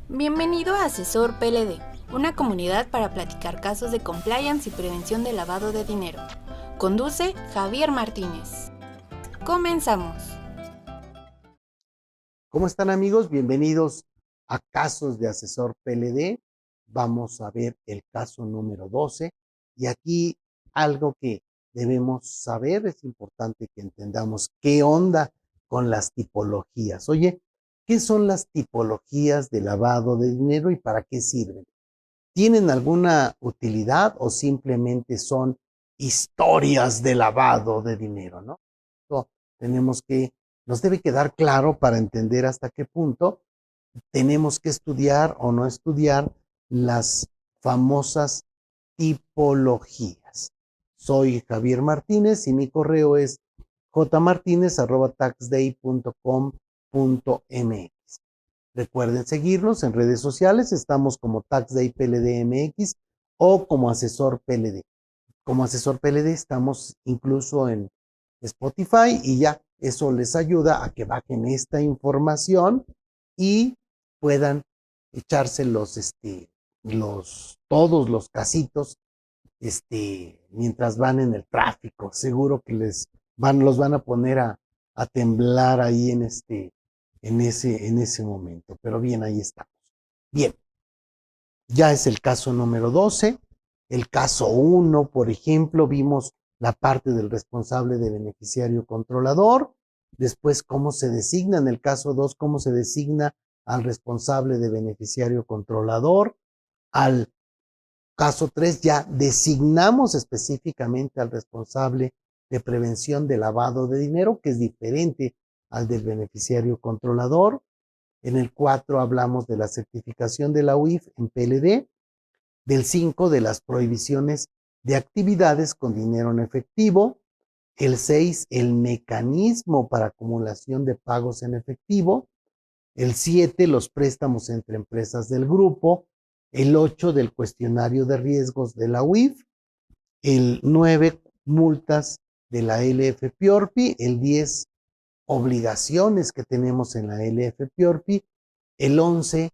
Bienvenido a Asesor PLD, una comunidad para platicar casos de compliance y prevención de lavado de dinero. Conduce Javier Martínez. Comenzamos. ¿Cómo están, amigos? Bienvenidos a Casos de Asesor PLD. Vamos a ver el caso número 12 y aquí algo que debemos saber, es importante que entendamos qué onda con las tipologías. Oye, ¿qué son las tipologías de lavado de dinero y para qué sirven? ¿Tienen alguna utilidad o simplemente son historias de lavado de dinero, no? So, tenemos que, nos debe quedar claro para entender hasta qué punto tenemos que estudiar o no estudiar las famosas tipologías. Soy Javier Martínez y mi correo es jmartinez@taxday.com.mx. Recuerden seguirnos en redes sociales, estamos como TaxDay PLDMX o como Asesor PLD. Como Asesor PLD estamos incluso en Spotify y ya eso les ayuda a que bajen esta información y puedan echarse todos los casitos mientras van en el tráfico. Seguro que los van a poner a temblar ahí en ese momento. Pero bien, ahí estamos. Bien, ya es el caso número 12. El caso 1, por ejemplo, vimos la parte del responsable de beneficiario controlador. Después, cómo se designa. En el caso 2, cómo se designa al responsable de beneficiario controlador. Al caso 3, ya designamos específicamente al responsable de prevención de lavado de dinero, que es diferente al del beneficiario controlador. En el 4 hablamos de la certificación de la UIF en PLD. Del 5, de las prohibiciones de actividades con dinero en efectivo. El 6, el mecanismo para acumulación de pagos en efectivo. El 7, los préstamos entre empresas del grupo. El 8, del cuestionario de riesgos de la UIF. El 9, multas de la LF-PIORPI. El 10, obligaciones que tenemos en la LF-PIORPI. El 11,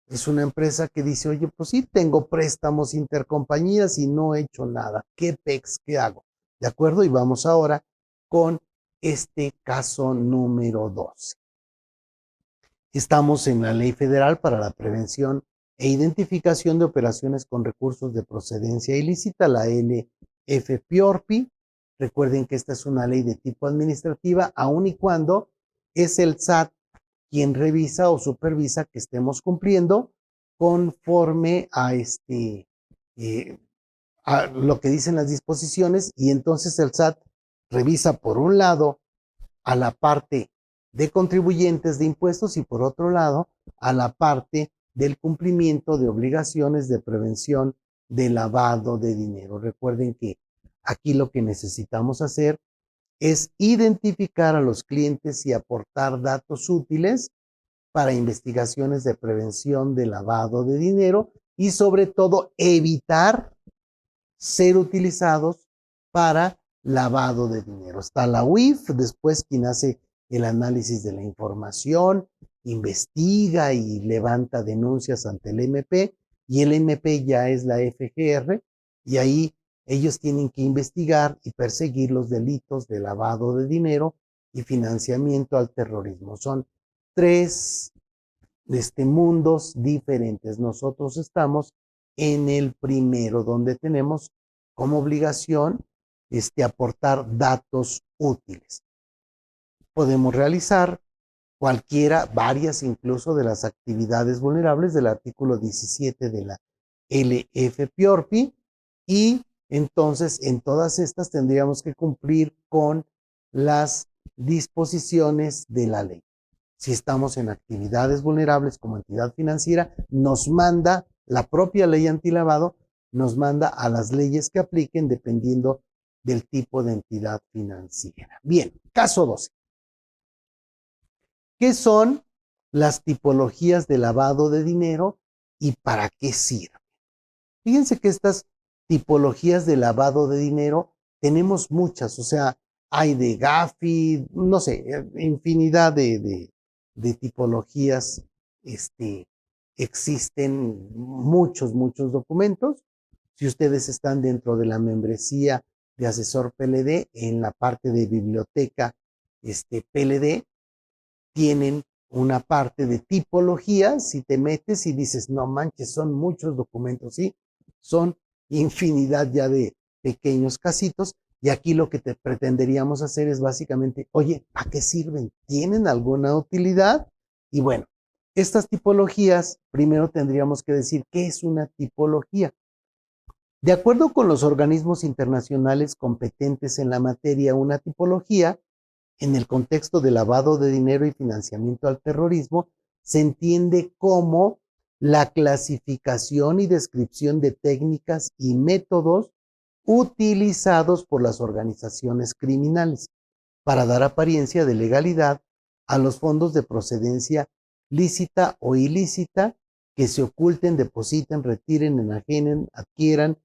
es una empresa que dice, oye, pues sí, tengo préstamos intercompañías y no he hecho nada. ¿Qué pex? ¿Qué hago? ¿De acuerdo? Y vamos ahora con este caso número 12. Estamos en la Ley Federal para la Prevención e Identificación de Operaciones con Recursos de Procedencia Ilícita, la LF-PIORPI. Recuerden que esta es una ley de tipo administrativa, aun y cuando es el SAT quien revisa o supervisa que estemos cumpliendo conforme a lo que dicen las disposiciones, y entonces el SAT revisa por un lado a la parte de contribuyentes de impuestos y por otro lado a la parte del cumplimiento de obligaciones de prevención de lavado de dinero. Recuerden que aquí lo que necesitamos hacer es identificar a los clientes y aportar datos útiles para investigaciones de prevención de lavado de dinero y sobre todo evitar ser utilizados para lavado de dinero. Está la UIF, después quien hace el análisis de la información, investiga y levanta denuncias ante el MP, y el MP ya es la FGR, y ahí ellos tienen que investigar y perseguir los delitos de lavado de dinero y financiamiento al terrorismo. Son tres mundos diferentes. Nosotros estamos en el primero, donde tenemos como obligación aportar datos útiles. Podemos realizar cualquiera, varias incluso, de las actividades vulnerables del artículo 17 de la LF-PIORPI, y entonces en todas estas tendríamos que cumplir con las disposiciones de la ley. Si estamos en actividades vulnerables como entidad financiera, nos manda la propia ley antilavado, nos manda a las leyes que apliquen dependiendo del tipo de entidad financiera. Bien, caso 12. ¿Qué son las tipologías de lavado de dinero y para qué sirven? Fíjense que estas tipologías de lavado de dinero tenemos muchas, o sea, hay de Gafi, no sé, infinidad de tipologías existen muchos documentos. Si ustedes están dentro de la membresía de asesor PLD, en la parte de biblioteca PLD, tienen una parte de tipologías. Si te metes y dices, no manches, son muchos documentos, sí, son infinidad ya de pequeños casitos. Y aquí lo que te pretenderíamos hacer es básicamente, oye, ¿para qué sirven? ¿Tienen alguna utilidad? Y bueno, estas tipologías, primero tendríamos que decir, ¿qué es una tipología? De acuerdo con los organismos internacionales competentes en la materia, una tipología, en el contexto de lavado de dinero y financiamiento al terrorismo, se entiende como la clasificación y descripción de técnicas y métodos utilizados por las organizaciones criminales para dar apariencia de legalidad a los fondos de procedencia lícita o ilícita que se oculten, depositen, retiren, enajenen, adquieran,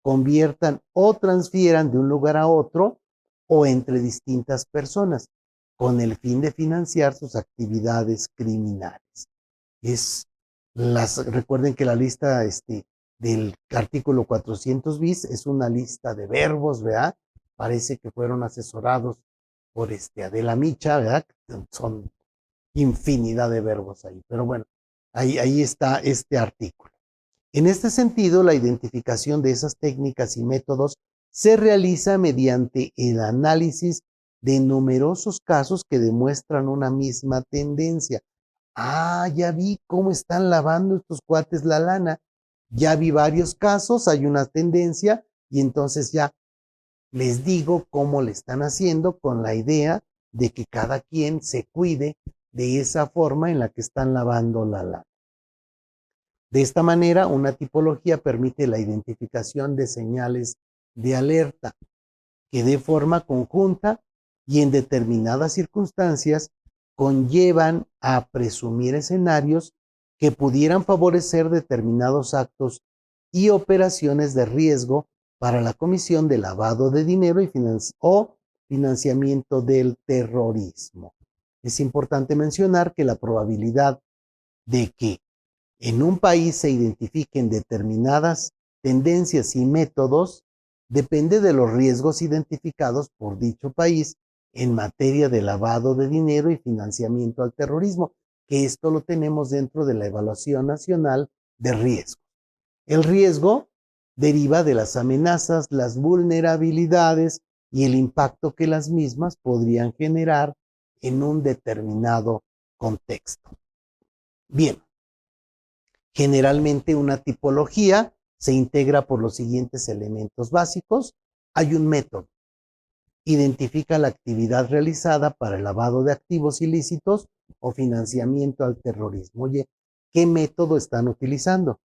conviertan o transfieran de un lugar a otro o entre distintas personas, con el fin de financiar sus actividades criminales. Recuerden que la lista del artículo 400 bis es una lista de verbos, ¿verdad? Parece que fueron asesorados por Adela Micha, ¿verdad? Son infinidad de verbos ahí, pero bueno, ahí está este artículo. En este sentido, la identificación de esas técnicas y métodos se realiza mediante el análisis de numerosos casos que demuestran una misma tendencia. Ya vi cómo están lavando estos cuates la lana. Ya vi varios casos, hay una tendencia y entonces ya les digo cómo le están haciendo con la idea de que cada quien se cuide de esa forma en la que están lavando la lana. De esta manera, una tipología permite la identificación de señales de alerta que de forma conjunta y en determinadas circunstancias conllevan a presumir escenarios que pudieran favorecer determinados actos y operaciones de riesgo para la comisión de lavado de dinero o financiamiento del terrorismo. Es importante mencionar que la probabilidad de que en un país se identifiquen determinadas tendencias y métodos depende de los riesgos identificados por dicho país en materia de lavado de dinero y financiamiento al terrorismo, que esto lo tenemos dentro de la Evaluación Nacional de Riesgo. El riesgo deriva de las amenazas, las vulnerabilidades y el impacto que las mismas podrían generar en un determinado contexto. Bien, generalmente una tipología se integra por los siguientes elementos básicos. Hay un método. Identifica la actividad realizada para el lavado de activos ilícitos o financiamiento al terrorismo. Oye, ¿qué método están utilizando?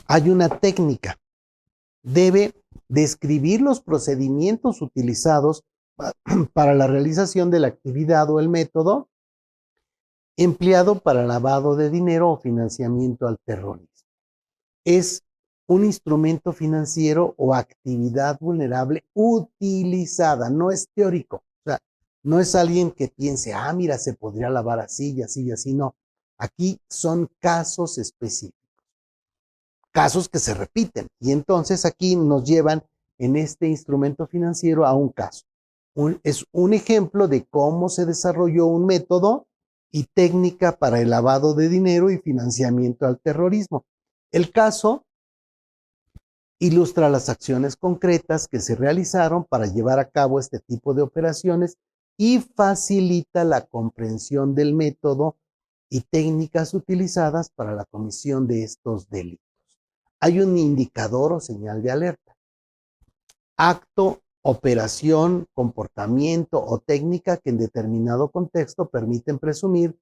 Hay una técnica. Debe describir los procedimientos utilizados para la realización de la actividad o el método empleado para lavado de dinero o financiamiento al terrorismo. Es un instrumento financiero o actividad vulnerable utilizada, no es teórico. O sea, no es alguien que piense, mira, se podría lavar así y así y así. No, aquí son casos específicos, casos que se repiten. Y entonces aquí nos llevan en este instrumento financiero a un caso. Es un ejemplo de cómo se desarrolló un método y técnica para el lavado de dinero y financiamiento al terrorismo. El caso ilustra las acciones concretas que se realizaron para llevar a cabo este tipo de operaciones y facilita la comprensión del método y técnicas utilizadas para la comisión de estos delitos. Hay un indicador o señal de alerta. Acto, operación, comportamiento o técnica que en determinado contexto permiten presumir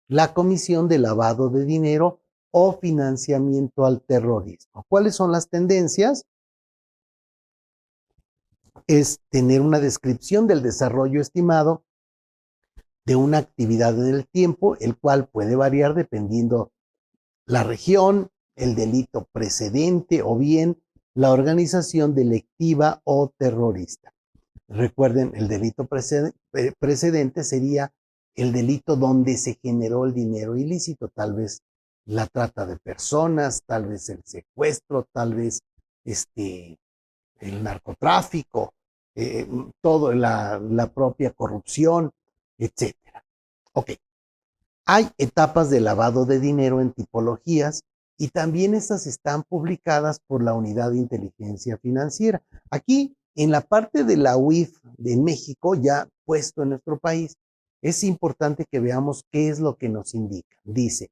la comisión de lavado de dinero o financiamiento al terrorismo. ¿Cuáles son las tendencias? Es tener una descripción del desarrollo estimado de una actividad en el tiempo, el cual puede variar dependiendo la región, el delito precedente o bien la organización delictiva o terrorista. Recuerden, el delito precedente sería el delito donde se generó el dinero ilícito, tal vez la trata de personas, tal vez el secuestro, tal vez el narcotráfico, todo la propia corrupción, etcétera. Ok, hay etapas de lavado de dinero en tipologías y también estas están publicadas por la Unidad de Inteligencia Financiera. Aquí, en la parte de la UIF de México, ya puesto en nuestro país, es importante que veamos qué es lo que nos indica. Dice,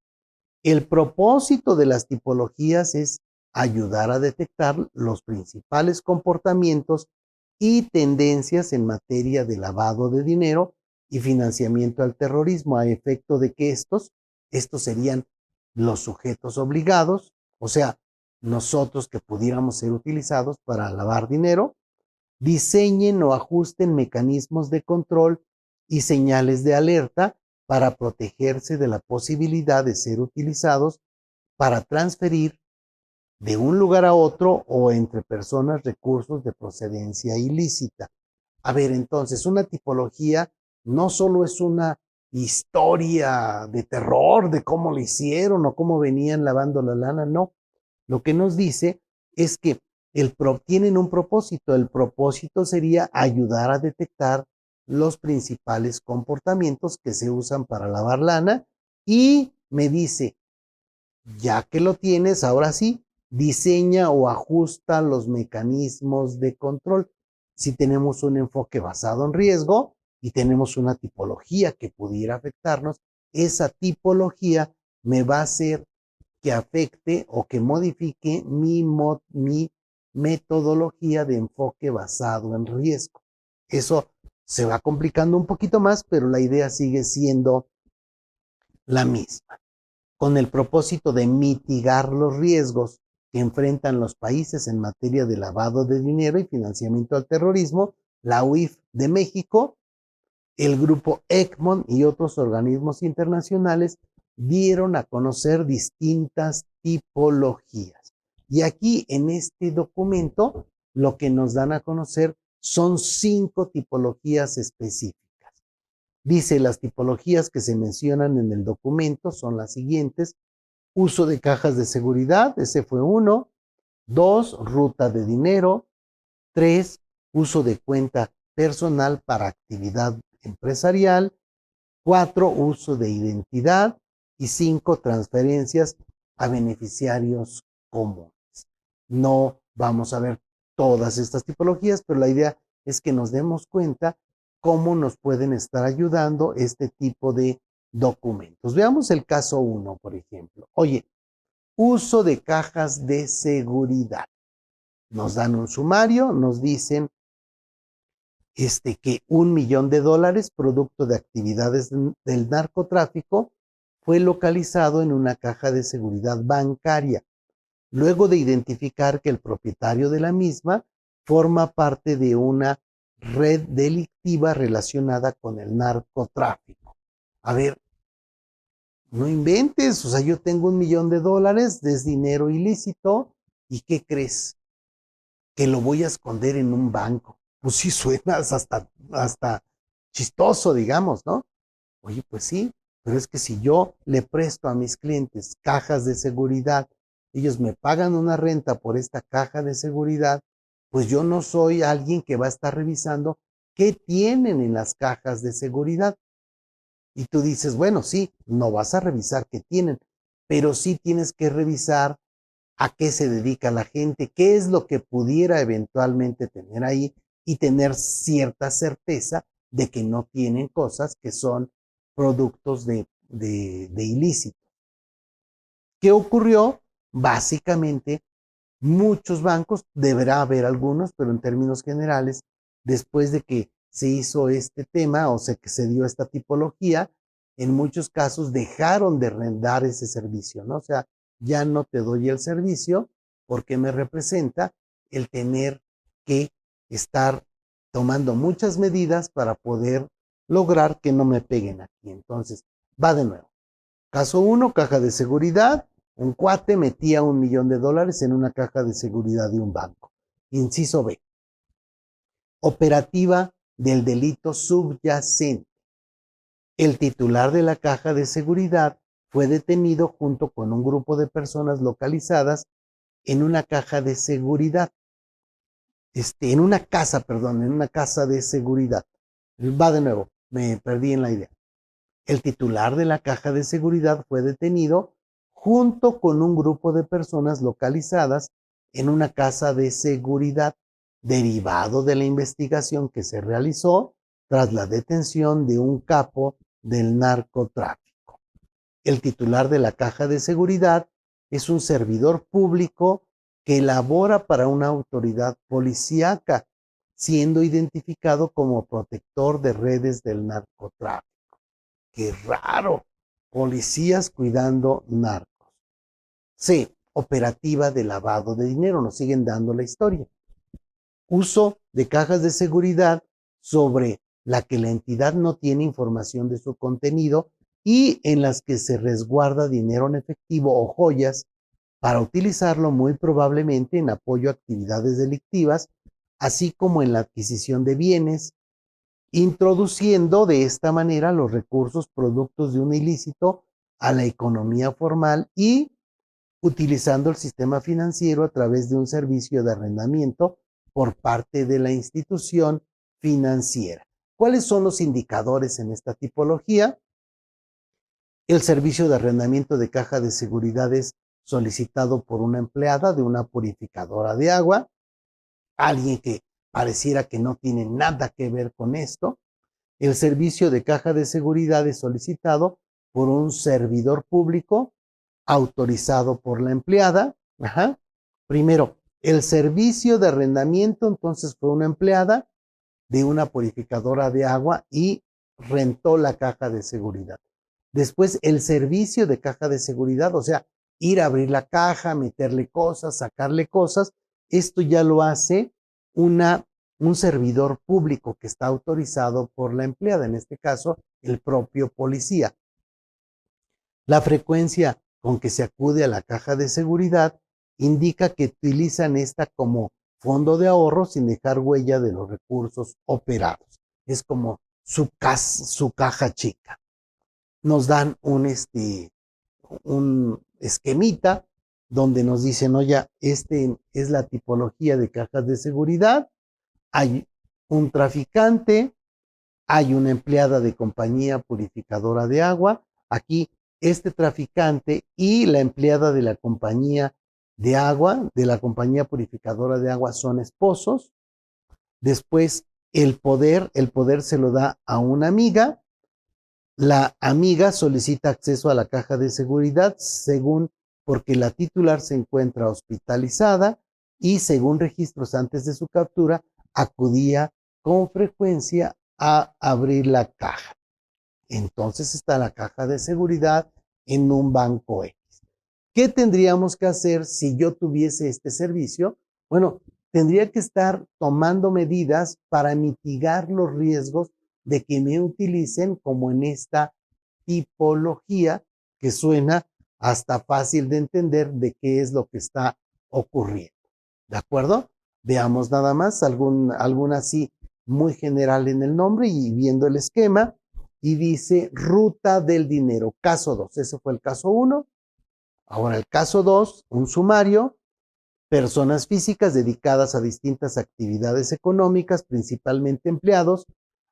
el propósito de las tipologías es ayudar a detectar los principales comportamientos y tendencias en materia de lavado de dinero y financiamiento al terrorismo, a efecto de que estos serían los sujetos obligados, o sea, nosotros que pudiéramos ser utilizados para lavar dinero, diseñen o ajusten mecanismos de control y señales de alerta para protegerse de la posibilidad de ser utilizados para transferir de un lugar a otro o entre personas recursos de procedencia ilícita. A ver, entonces, una tipología no solo es una historia de terror de cómo lo hicieron o cómo venían lavando la lana, no. Lo que nos dice es que tienen un propósito. El propósito sería ayudar a detectar los principales comportamientos que se usan para lavar lana y me dice, ya que lo tienes, ahora sí, diseña o ajusta los mecanismos de control. Si tenemos un enfoque basado en riesgo y tenemos una tipología que pudiera afectarnos, esa tipología me va a hacer que afecte o que modifique mi metodología de enfoque basado en riesgo. Eso se va complicando un poquito más, pero la idea sigue siendo la misma, con el propósito de mitigar los riesgos que enfrentan los países en materia de lavado de dinero y financiamiento al terrorismo. La UIF de México, el grupo Egmont y otros organismos internacionales dieron a conocer distintas tipologías. Y aquí en este documento lo que nos dan a conocer son 5 tipologías específicas. Dice, las tipologías que se mencionan en el documento son las siguientes: uso de cajas de seguridad, ese fue 1; 2, ruta de dinero; 3, uso de cuenta personal para actividad empresarial; 4, uso de identidad; y 5, transferencias a beneficiarios comunes. No vamos a ver todas estas tipologías, pero la idea es que nos demos cuenta cómo nos pueden estar ayudando este tipo de documentos. Veamos el caso 1, por ejemplo. Oye, uso de cajas de seguridad. Nos dan un sumario, nos dicen que $1,000,000 producto de actividades del narcotráfico fue localizado en una caja de seguridad bancaria, luego de identificar que el propietario de la misma forma parte de una red delictiva relacionada con el narcotráfico. A ver, no inventes, o sea, yo tengo $1,000,000, es dinero ilícito, ¿y qué crees? Que lo voy a esconder en un banco. Pues sí, suenas hasta chistoso, digamos, ¿no? Oye, pues sí, pero es que si yo le presto a mis clientes cajas de seguridad, ellos me pagan una renta por esta caja de seguridad, pues yo no soy alguien que va a estar revisando qué tienen en las cajas de seguridad. Y tú dices, bueno, sí, no vas a revisar qué tienen, pero sí tienes que revisar a qué se dedica la gente, qué es lo que pudiera eventualmente tener ahí y tener cierta certeza de que no tienen cosas que son productos de ilícito. ¿Qué ocurrió? Básicamente, muchos bancos, deberá haber algunos, pero en términos generales, después de que se hizo este tema o sea, que se dio esta tipología, en muchos casos dejaron de dar ese servicio, ¿no? O sea, ya no te doy el servicio porque me representa el tener que estar tomando muchas medidas para poder lograr que no me peguen aquí. Entonces, va de nuevo. Caso 1, caja de seguridad. Un cuate metía $1,000,000 en una caja de seguridad de un banco. Inciso B. Operativa del delito subyacente. El titular de la caja de seguridad fue detenido junto con un grupo de personas localizadas en una caja de seguridad, en una casa de seguridad. Va de nuevo, me perdí en la idea. El titular de la caja de seguridad fue detenido junto con un grupo de personas localizadas en una casa de seguridad, derivado de la investigación que se realizó tras la detención de un capo del narcotráfico. El titular de la caja de seguridad es un servidor público que labora para una autoridad policíaca, siendo identificado como protector de redes del narcotráfico. ¡Qué raro! Policías cuidando narcos. C. Operativa de lavado de dinero. Nos siguen dando la historia. Uso de cajas de seguridad sobre la que la entidad no tiene información de su contenido y en las que se resguarda dinero en efectivo o joyas para utilizarlo muy probablemente en apoyo a actividades delictivas, así como en la adquisición de bienes, introduciendo de esta manera los recursos productos de un ilícito a la economía formal y utilizando el sistema financiero a través de un servicio de arrendamiento por parte de la institución financiera. ¿Cuáles son los indicadores en esta tipología? El servicio de arrendamiento de caja de seguridad es solicitado por una empleada de una purificadora de agua, alguien que pareciera que no tiene nada que ver con esto. El servicio de caja de seguridad es solicitado por un servidor público autorizado por la empleada. Ajá. Primero, el servicio de arrendamiento, entonces fue una empleada de una purificadora de agua y rentó la caja de seguridad. Después, el servicio de caja de seguridad, o sea, ir a abrir la caja, meterle cosas, sacarle cosas, esto ya lo hace un servidor público que está autorizado por la empleada, en este caso, el propio policía. La frecuencia con que se acude a la caja de seguridad indica que utilizan esta como fondo de ahorro sin dejar huella de los recursos operados. Es como su caja chica. Nos dan un esquemita donde nos dicen, oye, es la tipología de cajas de seguridad. Hay un traficante, hay una empleada de compañía purificadora de agua. Aquí este traficante y la empleada de la compañía de agua, de la compañía purificadora de agua, son esposos. Después el poder se lo da a una amiga. La amiga solicita acceso a la caja de seguridad porque la titular se encuentra hospitalizada y según registros antes de su captura, acudía con frecuencia a abrir la caja. Entonces está la caja de seguridad en un banco X. ¿Qué tendríamos que hacer si yo tuviese este servicio? Bueno, tendría que estar tomando medidas para mitigar los riesgos de que me utilicen como en esta tipología que suena hasta fácil de entender de qué es lo que está ocurriendo. ¿De acuerdo? Veamos nada más algún así muy general en el nombre y viendo el esquema. Y dice ruta del dinero, caso 2. Ese fue el caso 1. Ahora el caso 2, un sumario. Personas físicas dedicadas a distintas actividades económicas, principalmente empleados,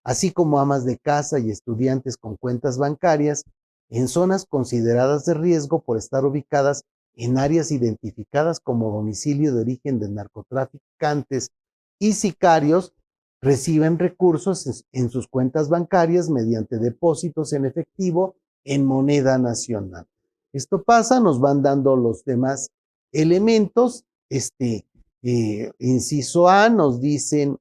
así como amas de casa y estudiantes con cuentas bancarias en zonas consideradas de riesgo por estar ubicadas en áreas identificadas como domicilio de origen de narcotraficantes y sicarios, reciben recursos en sus cuentas bancarias mediante depósitos en efectivo en moneda nacional. Esto pasa, nos van dando los demás elementos. Inciso A nos dicen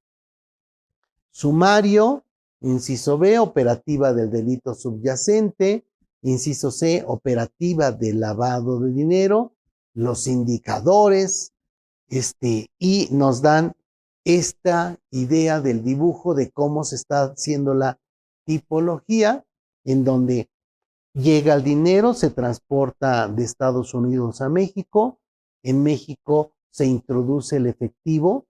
sumario, inciso B, operativa del delito subyacente, inciso C, operativa del lavado de dinero, los indicadores, y nos dan esta idea del dibujo de cómo se está haciendo la tipología, en donde llega el dinero, se transporta de Estados Unidos a México, en México se introduce el efectivo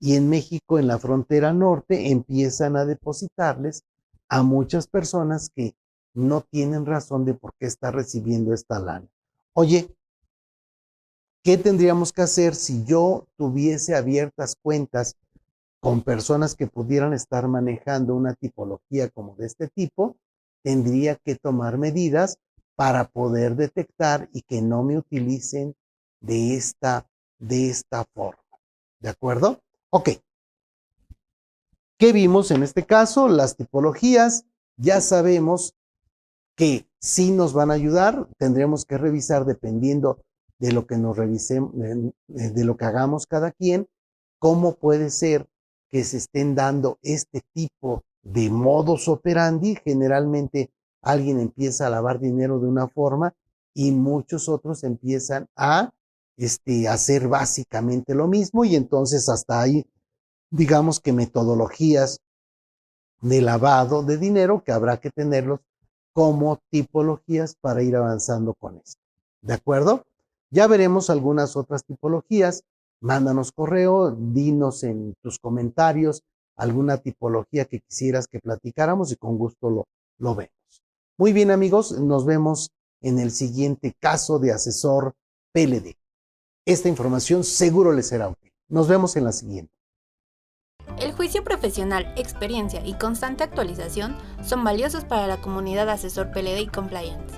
y en México, en la frontera norte, empiezan a depositarles a muchas personas que no tienen razón de por qué está recibiendo esta lana. Oye, ¿qué tendríamos que hacer si yo tuviese abiertas cuentas con personas que pudieran estar manejando una tipología como de este tipo? Tendría que tomar medidas para poder detectar y que no me utilicen de esta forma. ¿De acuerdo? Ok. ¿Qué vimos en este caso? Las tipologías. Ya sabemos que sí nos van a ayudar. Tendremos que revisar dependiendo de lo que nos revisemos, de lo que hagamos cada quien, cómo puede ser que se estén dando este tipo de modus operandi. Generalmente alguien empieza a lavar dinero de una forma y muchos otros empiezan a hacer básicamente lo mismo, y entonces hasta ahí, digamos que metodologías de lavado de dinero que habrá que tenerlos como tipologías para ir avanzando con esto. ¿De acuerdo? Ya veremos algunas otras tipologías. Mándanos correo, dinos en tus comentarios alguna tipología que quisieras que platicáramos y con gusto lo vemos. Muy bien, amigos, nos vemos en el siguiente caso de asesor PLD. Esta información seguro les será útil. Nos vemos en la siguiente. El juicio profesional, experiencia y constante actualización son valiosos para la comunidad asesor PLD y compliance.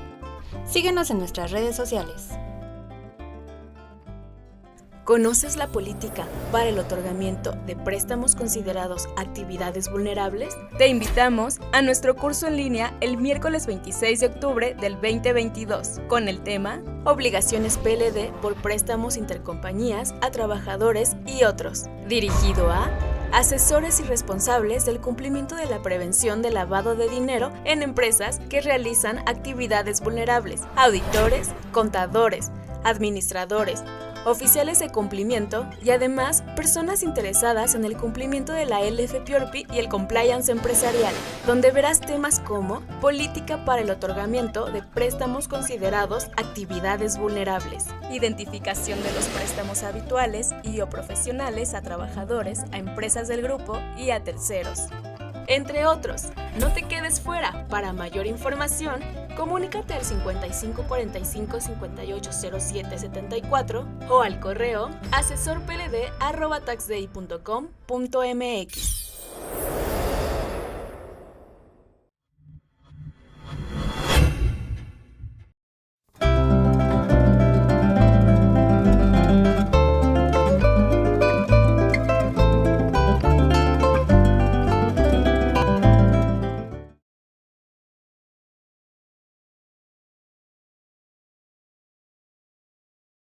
Síguenos en nuestras redes sociales. ¿Conoces la política para el otorgamiento de préstamos considerados actividades vulnerables? Te invitamos a nuestro curso en línea el miércoles 26 de octubre del 2022 con el tema Obligaciones PLD por préstamos intercompañías a trabajadores y otros, dirigido a asesores y responsables del cumplimiento de la prevención del lavado de dinero en empresas que realizan actividades vulnerables, auditores, contadores, administradores, oficiales de cumplimiento y además personas interesadas en el cumplimiento de la LFPORPI y el compliance empresarial, donde verás temas como política para el otorgamiento de préstamos considerados actividades vulnerables, identificación de los préstamos habituales y o profesionales a trabajadores, a empresas del grupo y a terceros, entre otros. No te quedes fuera. Para mayor información, comunícate al 55 45 58 07 74 o al correo asesorpld@taxday.com.mx.